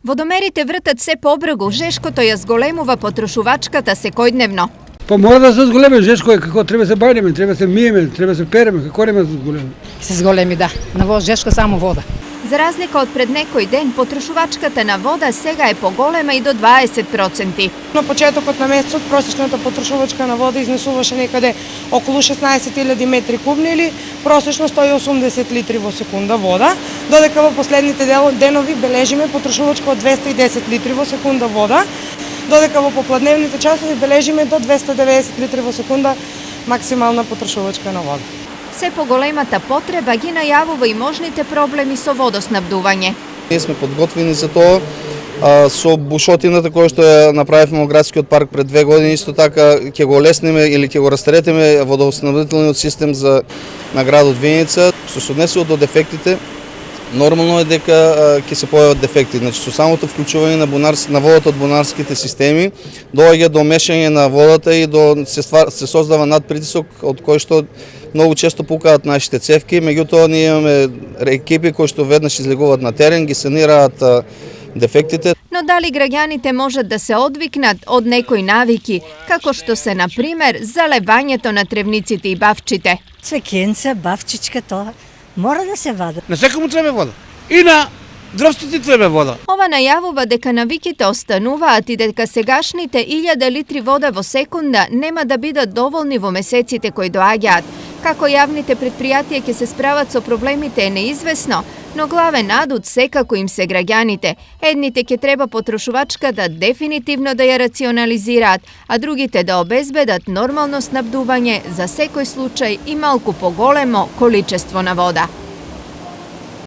Водомерите вртат се побрегу, жешкото ја зголемува потрошувачката секојдневно. Па мора да се зголеми, жешко е како треба се бајнеме, треба се миеме, треба се переме, како нема да се зголеми. Се зголеми, да. На воз жешко само вода. За разлика од пред некој ден, потрошувачката на вода сега е поголема и до 20%. На почетокот на месецот просечната потрошувачка на вода изнесуваше некаде околу 16.000 метри кубни или просечно 180 литри во секунда вода, додека во последните денови бележиме потрошувачка од 210 литри во секунда вода, додека во попладневните часови бележиме до 290 литри во секунда максимална потрошувачка на вода. Се поголемата потреба ги најавува и можните проблеми со водоснабдување. Ние сме подготвени за тоа. Со бушотината која што ја направивме во градскиот парк пред 2 години, исто така ќе го олесниме или ќе го растретиме водоснабдителниот систем на градот Виница. Што се однесува до дефектите, нормално е дека ќе се појават дефекти. Значи, со самото вклучување на водата од бунарските системи доаѓа до мешање на водата и се создава надпритисок од кој што многу често пукаат нашите цевки. Меѓутоа, ние имаме екипи кои што веднаш излегуваат на терен, ги санираат дефектите. Но дали граѓаните можат да се одвикнат од некои навики, како што се, на пример, залевањето на тревниците и бавчите? Цвекенца, бавчичка, тоа мора да се вади. На секому треба вода. И на дровството треба вода. Ова најавува дека навиките остануваат и дека сегашните 1000 литри вода во секунда нема да бидат доволни во месеците кои доаѓаат. Како јавните предпријатија ќе се справат со проблемите е неизвестно, но главен адут секако им се граѓаните. Едните ќе треба потрошувачката дефинитивно да ја рационализираат, а другите да обезбедат нормално снабдување за секој случај и малку поголемо количество на вода.